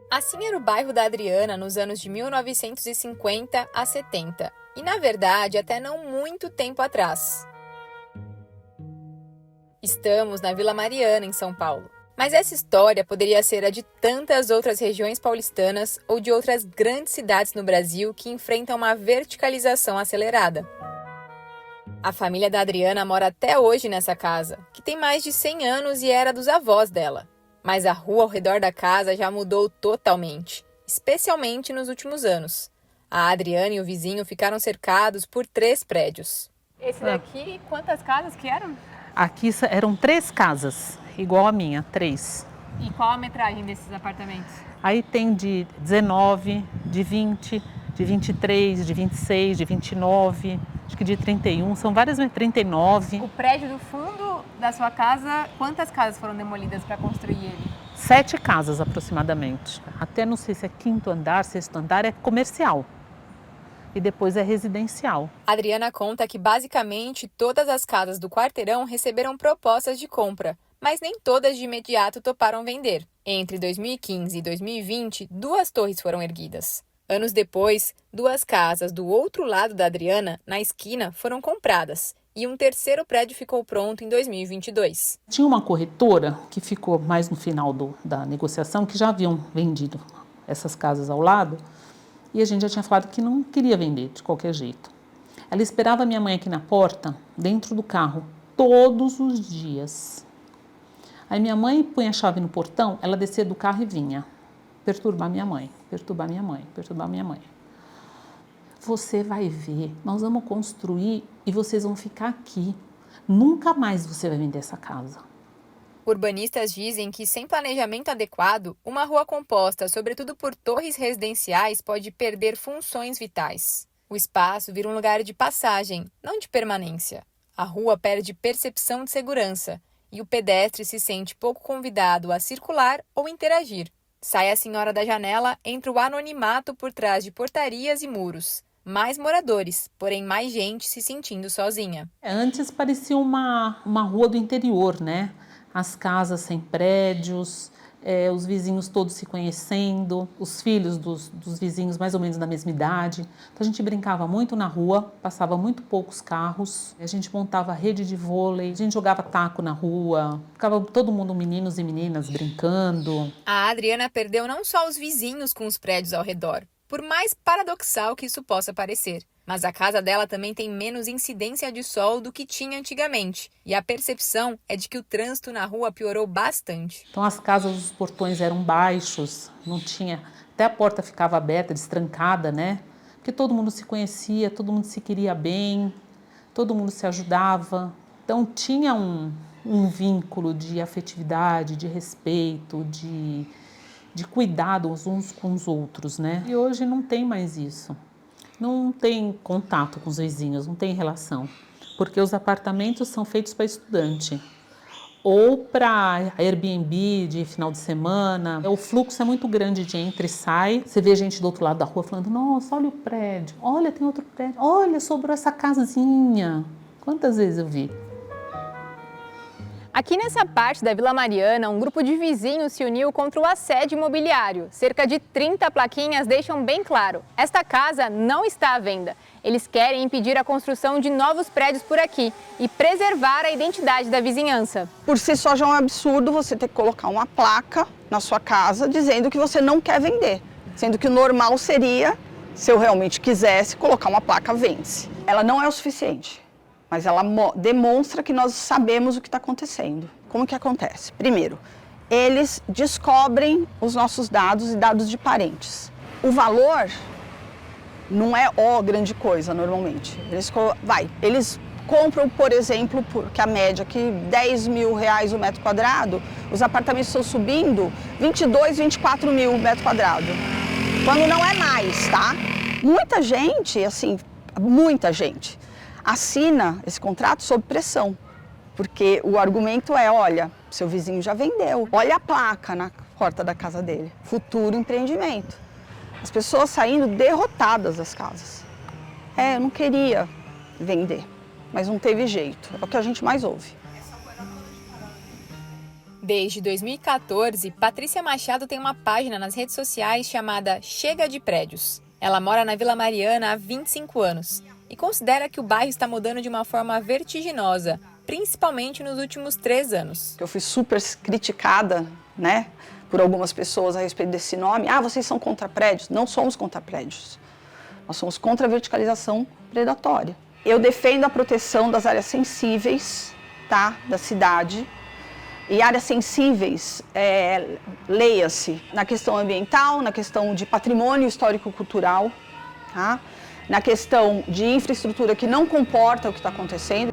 Assim era o bairro da Adriana nos anos de 1950 a 70, e na verdade até não muito tempo atrás. Estamos na Vila Mariana, em São Paulo. Mas essa história poderia ser a de tantas outras regiões paulistanas ou de outras grandes cidades no Brasil que enfrentam uma verticalização acelerada. A família da Adriana mora até hoje nessa casa, que tem mais de 100 anos e era dos avós dela. Mas a rua ao redor da casa já mudou totalmente, especialmente nos últimos anos. A Adriana e o vizinho ficaram cercados por 3 prédios. Esse daqui, quantas casas que eram? Aqui eram 3 casas, igual a minha, 3. E qual a metragem desses apartamentos? Aí tem de 19, de 20, de 23, de 26, de 29, acho que de 31, são várias, 39. O prédio do fundo da sua casa, quantas casas foram demolidas para construir ele? 7 casas aproximadamente. Até não sei se é 5º andar, 6º andar, é comercial. E depois é residencial. A Adriana conta que basicamente todas as casas do quarteirão receberam propostas de compra, mas nem todas de imediato toparam vender. Entre 2015 e 2020, 2 torres foram erguidas. Anos depois, 2 casas do outro lado da Adriana, na esquina, foram compradas. E um 3º prédio ficou pronto em 2022. Tinha uma corretora que ficou mais no final da negociação, que já haviam vendido essas casas ao lado, e a gente já tinha falado que não queria vender de qualquer jeito. Ela esperava a minha mãe aqui na porta, dentro do carro, todos os dias. Aí minha mãe punha a chave no portão, ela descia do carro e vinha perturbar minha mãe, perturbar minha mãe, perturbar minha mãe. Você vai ver, nós vamos construir e vocês vão ficar aqui. Nunca mais você vai vender essa casa. Urbanistas dizem que, sem planejamento adequado, uma rua composta, sobretudo por torres residenciais, pode perder funções vitais. O espaço vira um lugar de passagem, não de permanência. A rua perde percepção de segurança e o pedestre se sente pouco convidado a circular ou interagir. Sai a senhora da janela, entra o anonimato por trás de portarias e muros. Mais moradores, porém mais gente se sentindo sozinha. Antes parecia uma rua do interior, né? As casas sem prédios, os vizinhos todos se conhecendo, os filhos dos vizinhos mais ou menos da mesma idade. Então a gente brincava muito na rua, passava muito poucos carros, a gente montava rede de vôlei, a gente jogava taco na rua, ficava todo mundo, meninos e meninas, brincando. A Adriana perdeu não só os vizinhos com os prédios ao redor, por mais paradoxal que isso possa parecer. Mas a casa dela também tem menos incidência de sol do que tinha antigamente. E a percepção é de que o trânsito na rua piorou bastante. Então as casas, os portões eram baixos, não tinha... Até a porta ficava aberta, destrancada, né? Porque todo mundo se conhecia, todo mundo se queria bem, todo mundo se ajudava. Então tinha um vínculo de afetividade, de respeito, de cuidado uns com os outros, né? E hoje não tem mais isso. Não tem contato com os vizinhos, não tem relação, porque os apartamentos são feitos para estudante ou para Airbnb de final de semana. O fluxo é muito grande de entra e sai. Você vê gente do outro lado da rua falando, nossa, olha o prédio, olha, tem outro prédio, olha, sobrou essa casinha. Quantas vezes eu vi? Aqui nessa parte da Vila Mariana, um grupo de vizinhos se uniu contra o assédio imobiliário. Cerca de 30 plaquinhas deixam bem claro: esta casa não está à venda. Eles querem impedir a construção de novos prédios por aqui e preservar a identidade da vizinhança. Por si só já é um absurdo você ter que colocar uma placa na sua casa dizendo que você não quer vender. Sendo que o normal seria, se eu realmente quisesse, colocar uma placa vende-se. Ela não é o suficiente. Mas ela demonstra que nós sabemos o que está acontecendo. Como que acontece? Primeiro, eles descobrem os nossos dados e dados de parentes. O valor não é grande coisa normalmente. Eles compram, por exemplo, porque a média aqui, R$10 mil o metro quadrado, os apartamentos estão subindo 22, 24 mil o metro quadrado. Quando não é mais, tá? Muita gente, assim, muita gente assina esse contrato sob pressão, porque o argumento é, olha, seu vizinho já vendeu, olha a placa na porta da casa dele, futuro empreendimento. As pessoas saindo derrotadas das casas. Eu não queria vender, mas não teve jeito, é o que a gente mais ouve. Desde 2014, Patrícia Machado tem uma página nas redes sociais chamada Chega de Prédios. Ela mora na Vila Mariana há 25 anos e considera que o bairro está mudando de uma forma vertiginosa, principalmente nos últimos 3 anos. Eu fui super criticada, né, por algumas pessoas a respeito desse nome. Ah, vocês são contra prédios? Não somos contra prédios. Nós somos contra a verticalização predatória. Eu defendo a proteção das áreas sensíveis, tá, da cidade. E áreas sensíveis, leia-se na questão ambiental, na questão de patrimônio histórico-cultural, tá? Na questão de infraestrutura que não comporta o que está acontecendo.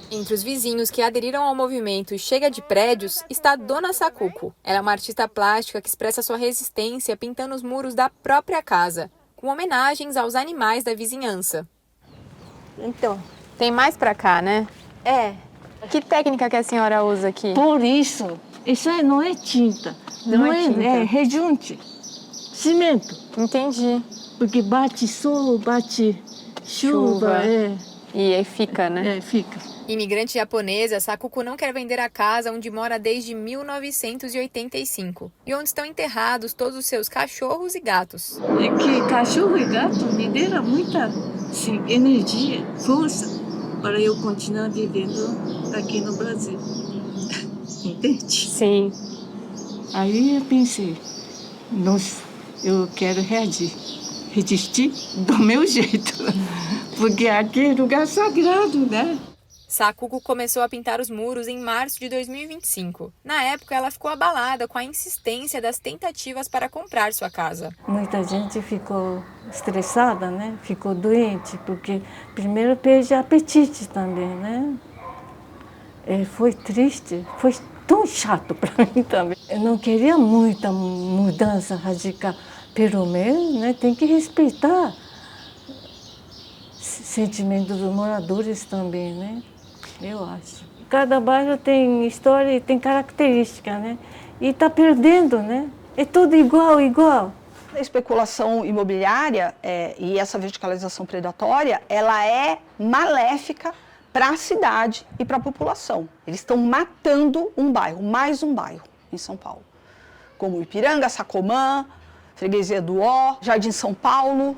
Entre os vizinhos que aderiram ao movimento Chega de Prédios está Dona Sacuco. Ela é uma artista plástica que expressa sua resistência pintando os muros da própria casa, com homenagens aos animais da vizinhança. Então, Tem mais pra cá, né? é. Que técnica que a senhora usa aqui? Por isso aí não é tinta. Não é tinta. É rejunte. Cimento. Entendi. Porque bate sol, bate chuva. E aí fica, né? Fica. Imigrante japonesa, Sakuko não quer vender a casa onde mora desde 1985 e onde estão enterrados todos os seus cachorros e gatos. É que cachorro e gato me deram muita energia, força para eu continuar vivendo aqui no Brasil. Entende? Sim. Aí eu pensei, nossa, eu quero resistir do meu jeito. Porque aqui é lugar sagrado, né? Sakuko começou a pintar os muros em março de 2025. Na época, ela ficou abalada com a insistência das tentativas para comprar sua casa. Muita gente ficou estressada, né? Ficou doente, porque primeiro perde apetite também, né? Foi triste, foi tão chato para mim também. Eu não queria muita mudança radical, pelo menos, né? Tem que respeitar sentimentos dos moradores também, né? Eu acho. Cada bairro tem história e tem característica, né? E está perdendo, né? É tudo igual. A especulação imobiliária e essa verticalização predatória, ela é maléfica para a cidade e para a população. Eles estão matando um bairro, mais um bairro em São Paulo. Como Ipiranga, Sacomã, Freguesia do Ó, Jardim São Paulo,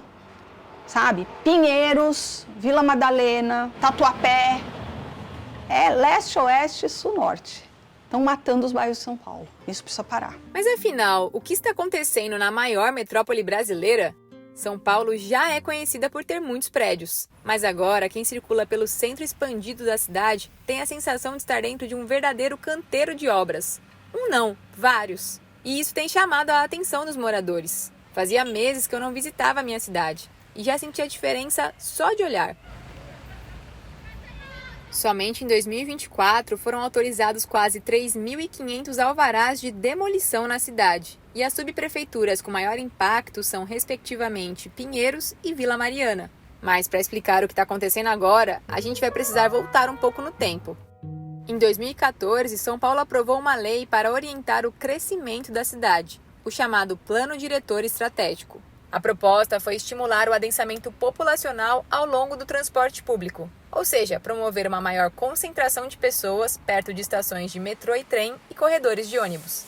sabe? Pinheiros, Vila Madalena, Tatuapé. Leste, oeste, sul, norte. Estão matando os bairros de São Paulo. Isso precisa parar. Mas afinal, o que está acontecendo na maior metrópole brasileira? São Paulo já é conhecida por ter muitos prédios. Mas agora, quem circula pelo centro expandido da cidade tem a sensação de estar dentro de um verdadeiro canteiro de obras. Um não, vários. E isso tem chamado a atenção dos moradores. Fazia meses que eu não visitava a minha cidade e já sentia a diferença só de olhar. Somente em 2024 foram autorizados quase 3.500 alvarás de demolição na cidade. E as subprefeituras com maior impacto são, respectivamente, Pinheiros e Vila Mariana. Mas para explicar o que está acontecendo agora, a gente vai precisar voltar um pouco no tempo. Em 2014, São Paulo aprovou uma lei para orientar o crescimento da cidade, o chamado Plano Diretor Estratégico. A proposta foi estimular o adensamento populacional ao longo do transporte público, ou seja, promover uma maior concentração de pessoas perto de estações de metrô e trem e corredores de ônibus.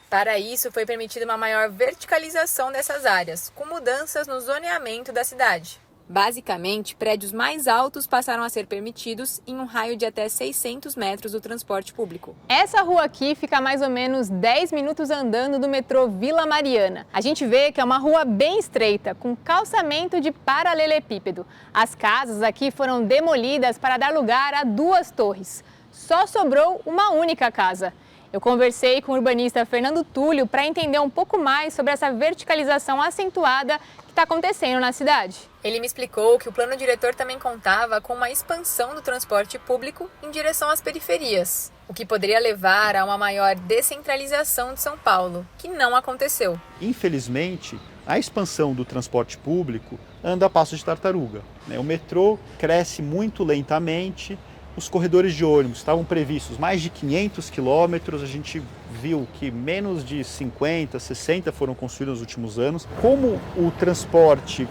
Para isso, foi permitida uma maior verticalização dessas áreas, com mudanças no zoneamento da cidade. Basicamente, prédios mais altos passaram a ser permitidos em um raio de até 600 metros do transporte público. Essa rua aqui fica a mais ou menos 10 minutos andando do metrô Vila Mariana. A gente vê que é uma rua bem estreita, com calçamento de paralelepípedo. As casas aqui foram demolidas para dar lugar a 2 torres. Só sobrou uma única casa. Eu conversei com o urbanista Fernando Túlio para entender um pouco mais sobre essa verticalização acentuada que está acontecendo na cidade. Ele me explicou que o plano diretor também contava com uma expansão do transporte público em direção às periferias, o que poderia levar a uma maior descentralização de São Paulo, que não aconteceu. Infelizmente, a expansão do transporte público anda a passo de tartaruga. O metrô cresce muito lentamente os corredores de ônibus estavam previstos mais de 500 quilômetros, a gente viu que menos de 50, 60 foram construídos nos últimos anos. Como o transporte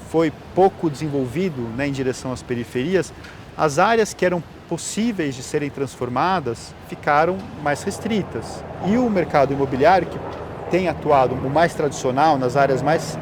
foi pouco desenvolvido, né, em direção às periferias, as áreas que eram possíveis de serem transformadas ficaram mais restritas. E o mercado imobiliário, que tem atuado o mais tradicional nas áreas mais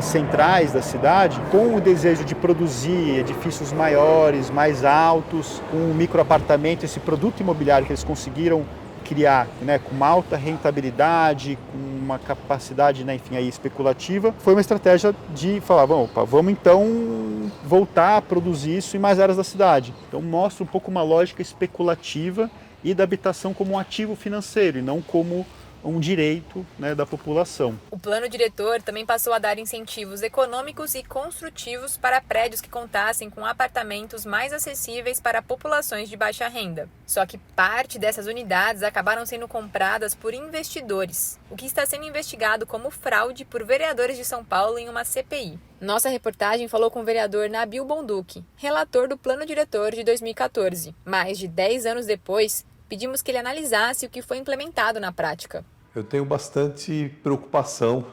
centrais da cidade, com o desejo de produzir edifícios maiores, mais altos, com um microapartamento, esse produto imobiliário que eles conseguiram criar, né, com uma alta rentabilidade, com uma capacidade, né, enfim, aí, especulativa, foi uma estratégia de falar, vamos então voltar a produzir isso em mais áreas da cidade. Então mostra um pouco uma lógica especulativa e da habitação como um ativo financeiro e não como um direito, né, da população. O plano diretor também passou a dar incentivos econômicos e construtivos para prédios que contassem com apartamentos mais acessíveis para populações de baixa renda. Só que parte dessas unidades acabaram sendo compradas por investidores, o que está sendo investigado como fraude por vereadores de São Paulo em uma CPI. Nossa reportagem falou com o vereador Nabil Bonduque, relator do plano diretor de 2014. Mais de 10 anos depois, pedimos que ele analisasse o que foi implementado na prática. Eu tenho bastante preocupação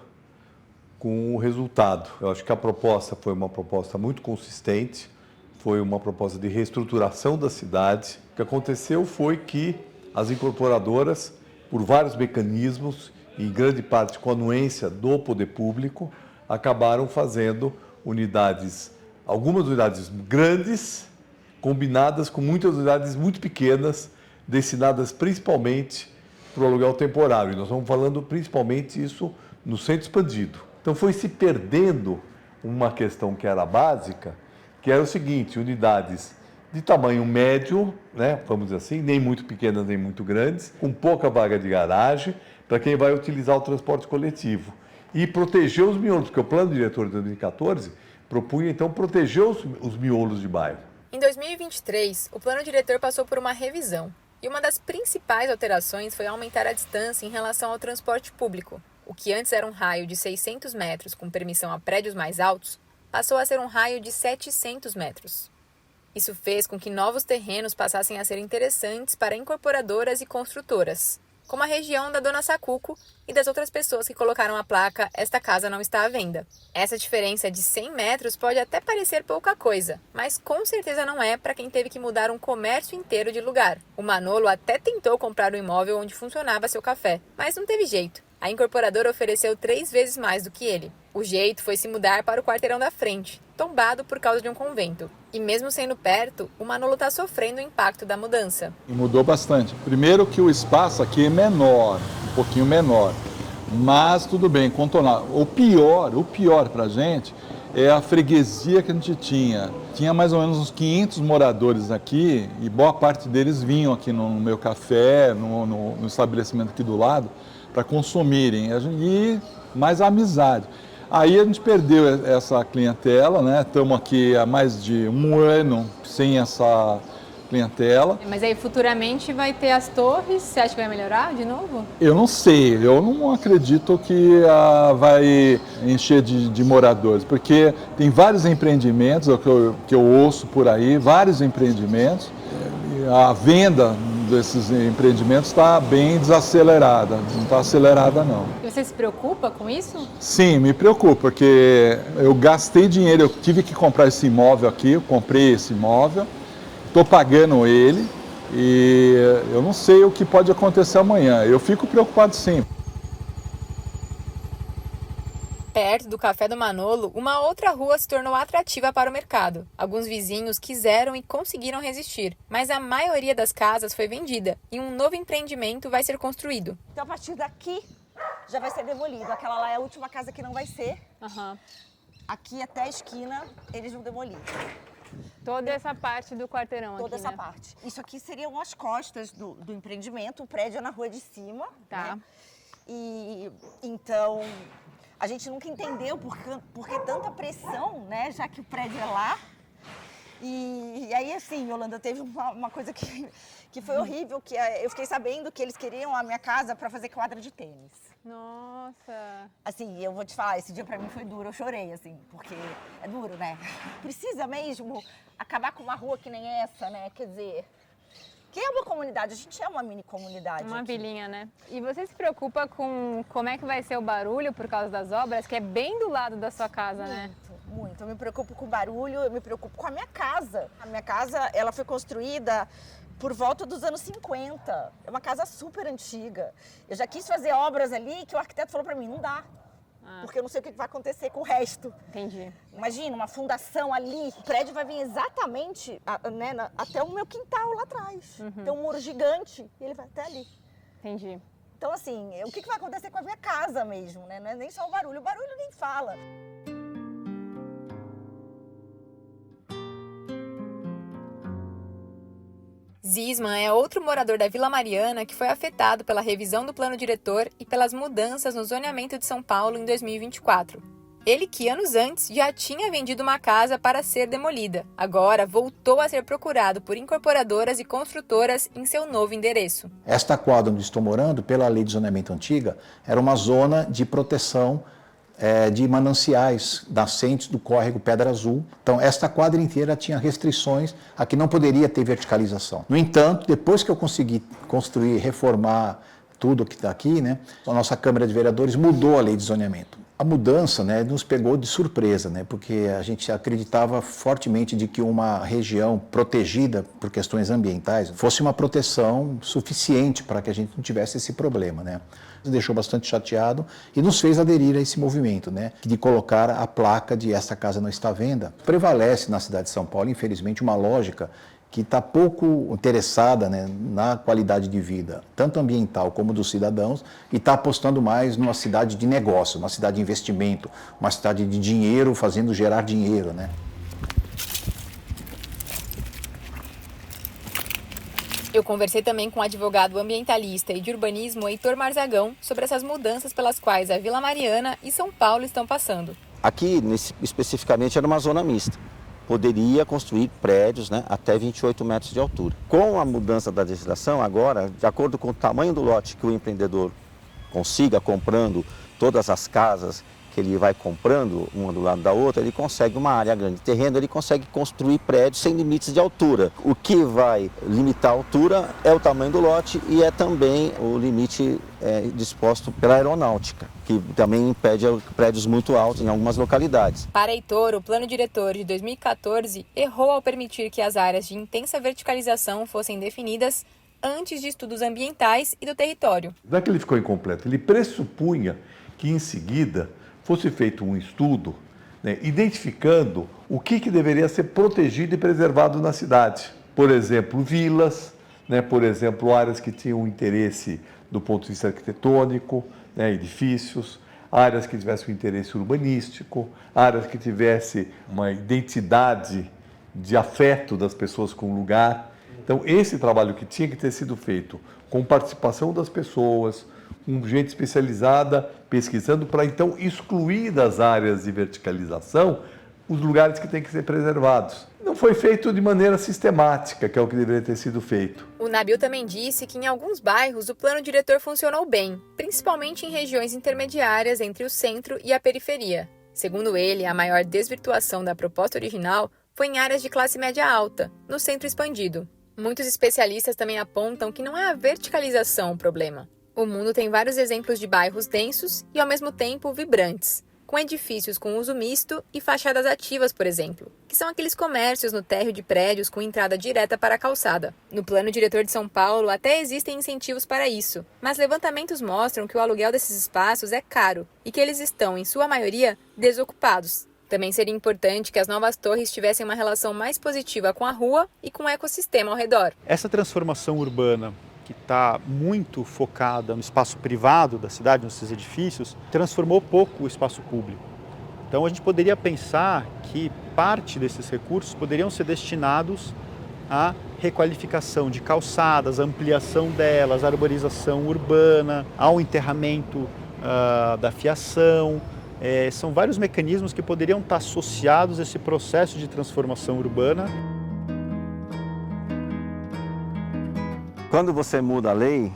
com o resultado. Eu acho que a proposta foi uma proposta muito consistente, foi uma proposta de reestruturação da cidade. O que aconteceu foi que as incorporadoras, por vários mecanismos, em grande parte com a anuência do poder público, acabaram fazendo algumas unidades grandes, combinadas com muitas unidades muito pequenas, destinadas principalmente para o aluguel temporário. E nós estamos falando principalmente isso no centro expandido. Então foi se perdendo uma questão que era básica, que era o seguinte: unidades de tamanho médio, né, vamos dizer assim, nem muito pequenas nem muito grandes, com pouca vaga de garagem, para quem vai utilizar o transporte coletivo. E proteger os miolos, porque o plano diretor de 2014 propunha então proteger os miolos de bairro. Em 2023, o plano diretor passou por uma revisão. E uma das principais alterações foi aumentar a distância em relação ao transporte público. O que antes era um raio de 600 metros com permissão a prédios mais altos, passou a ser um raio de 700 metros. Isso fez com que novos terrenos passassem a ser interessantes para incorporadoras e construtoras, como a região da Dona Sacuco e das outras pessoas que colocaram a placa "Esta casa não está à venda". Essa diferença de 100 metros pode até parecer pouca coisa, mas com certeza não é para quem teve que mudar um comércio inteiro de lugar. O Manolo até tentou comprar o imóvel onde funcionava seu café, mas não teve jeito. A incorporadora ofereceu 3 vezes mais do que ele. O jeito foi se mudar para o quarteirão da frente, tombado por causa de um convento. E mesmo sendo perto, o Manolo está sofrendo o impacto da mudança. Mudou bastante. Primeiro que o espaço aqui é menor, um pouquinho menor. Mas tudo bem, contornável. O pior para a gente é a freguesia que a gente tinha. Tinha mais ou menos uns 500 moradores aqui e boa parte deles vinham aqui no meu café, no estabelecimento aqui do lado, para consumirem. E mais a amizade. Aí a gente perdeu essa clientela, né? Estamos aqui há mais de um ano sem essa clientela. Mas aí futuramente vai ter as torres, você acha que vai melhorar de novo? Eu não sei, eu não acredito que vai encher de moradores, porque tem vários empreendimentos, que eu ouço por aí, vários empreendimentos, a venda desses empreendimentos está bem desacelerada, não está acelerada não. E você se preocupa com isso? Sim, me preocupa, porque eu gastei dinheiro, eu tive que comprar esse imóvel aqui, eu comprei esse imóvel, estou pagando ele e eu não sei o que pode acontecer amanhã, eu fico preocupado sim. Perto do Café do Manolo, uma outra rua se tornou atrativa para o mercado. Alguns vizinhos quiseram e conseguiram resistir, mas a maioria das casas foi vendida e um novo empreendimento vai ser construído. Então, a partir daqui, já vai ser demolido. Aquela lá é a última casa que não vai ser. Aqui até a esquina, eles vão demolir. Toda essa parte do quarteirão Toda aqui, essa né? parte. Isso aqui seriam as costas do empreendimento, o prédio é na rua de cima. Tá. Né? E então, a gente nunca entendeu por que tanta pressão, né? Já que o prédio é lá. E aí, assim, Yolanda, teve uma coisa que foi horrível, que eu fiquei sabendo que eles queriam a minha casa para fazer quadra de tênis. Nossa! Assim, eu vou te falar, esse dia pra mim foi duro, eu chorei, assim, porque é duro, né? Precisa mesmo acabar com uma rua que nem essa, né? Quer dizer, que é uma comunidade, a gente é uma mini comunidade. Uma aqui. vilinha, né? E você se preocupa com como é que vai ser o barulho por causa das obras, que é bem do lado da sua casa, né? Muito. Eu me preocupo com o barulho, eu me preocupo com a minha casa. A minha casa, ela foi construída por volta dos anos 50. É uma casa super antiga. Eu já quis fazer obras ali que o arquiteto falou pra mim, não dá. Porque eu não sei o que vai acontecer com o resto. Entendi. Imagina, uma fundação ali, o prédio vai vir exatamente até o meu quintal lá atrás. Tem um muro gigante e ele vai até ali. Entendi. Então, assim, o que vai acontecer com a minha casa mesmo, né? Não é nem só o barulho nem fala. Zisman é outro morador da Vila Mariana que foi afetado pela revisão do plano diretor e pelas mudanças no zoneamento de São Paulo em 2024. Ele que anos antes já tinha vendido uma casa para ser demolida. Agora voltou a ser procurado por incorporadoras e construtoras em seu novo endereço. Esta quadra onde estou morando, pela lei de zoneamento antiga, era uma zona de proteção de mananciais nascentes do córrego Pedra Azul. Então, esta quadra inteira tinha restrições a que não poderia ter verticalização. No entanto, depois que eu consegui construir, reformar tudo que está aqui, né, a nossa Câmara de Vereadores mudou a lei de zoneamento. A mudança, né, nos pegou de surpresa, né, porque a gente acreditava fortemente de que uma região protegida por questões ambientais fosse uma proteção suficiente para que a gente não tivesse esse problema, né. Nos deixou bastante chateado e nos fez aderir a esse movimento, né, de colocar a placa de esta casa não está à venda. Prevalece na cidade de São Paulo, infelizmente, uma lógica que está pouco interessada, né, na qualidade de vida, tanto ambiental como dos cidadãos, e está apostando mais numa cidade de negócio, uma cidade de investimento, uma cidade de dinheiro fazendo gerar dinheiro, né? Eu conversei também com o advogado ambientalista e de urbanismo Heitor Marzagão sobre essas mudanças pelas quais a Vila Mariana e São Paulo estão passando. Aqui, especificamente, era uma zona mista. Poderia construir prédios, né, até 28 metros de altura. Com a mudança da legislação, agora, de acordo com o tamanho do lote que o empreendedor consiga comprando todas as casas que ele vai comprando, uma do lado da outra, ele consegue uma área grande de terreno, ele consegue construir prédios sem limites de altura. O que vai limitar a altura é o tamanho do lote e é também o limite disposto pela aeronáutica, que também impede prédios muito altos em algumas localidades. Para Heitor, o plano diretor de 2014 errou ao permitir que as áreas de intensa verticalização fossem definidas antes de estudos ambientais e do território. Não é que ele ficou incompleto, ele pressupunha que em seguida fosse feito um estudo, né, identificando o que deveria ser protegido e preservado na cidade. Por exemplo, vilas, né, por exemplo, áreas que tinham interesse do ponto de vista arquitetônico, né, edifícios, áreas que tivessem um interesse urbanístico, áreas que tivessem uma identidade de afeto das pessoas com o lugar. Então, esse trabalho que tinha que ter sido feito com participação das pessoas, com gente especializada pesquisando para então excluir das áreas de verticalização os lugares que têm que ser preservados. Não foi feito de maneira sistemática, que é o que deveria ter sido feito. O Nabil também disse que em alguns bairros o plano diretor funcionou bem, principalmente em regiões intermediárias entre o centro e a periferia. Segundo ele, a maior desvirtuação da proposta original foi em áreas de classe média alta, no centro expandido. Muitos especialistas também apontam que não é a verticalização o problema. O mundo tem vários exemplos de bairros densos e, ao mesmo tempo, vibrantes, com edifícios com uso misto e fachadas ativas, por exemplo, que são aqueles comércios no térreo de prédios com entrada direta para a calçada. No plano diretor de São Paulo até existem incentivos para isso, mas levantamentos mostram que o aluguel desses espaços é caro e que eles estão, em sua maioria, desocupados. Também seria importante que as novas torres tivessem uma relação mais positiva com a rua e com o ecossistema ao redor. Essa transformação urbana, que está muito focada no espaço privado da cidade, nesses edifícios, transformou pouco o espaço público. Então a gente poderia pensar que parte desses recursos poderiam ser destinados à requalificação de calçadas, ampliação delas, arborização urbana, ao enterramento da fiação. São vários mecanismos que poderiam estar associados a esse processo de transformação urbana. Quando você muda a lei,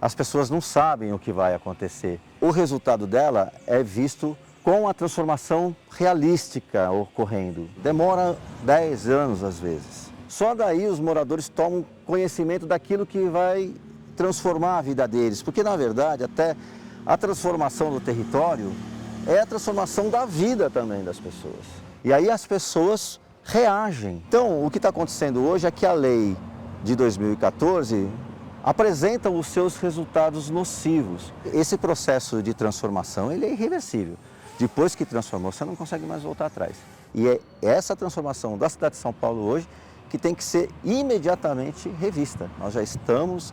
as pessoas não sabem o que vai acontecer. O resultado dela é visto com a transformação realística ocorrendo. Demora 10 anos às vezes. Só daí os moradores tomam conhecimento daquilo que vai transformar a vida deles, porque na verdade até a transformação do território é a transformação da vida também das pessoas. E aí as pessoas reagem. Então o que está acontecendo hoje é que a lei de 2014 apresenta os seus resultados nocivos. Esse processo de transformação ele é irreversível. Depois que transformou, você não consegue mais voltar atrás. E é essa transformação da cidade de São Paulo hoje que tem que ser imediatamente revista. Nós já estamos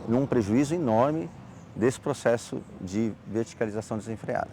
num prejuízo enorme desse processo de verticalização desenfreada.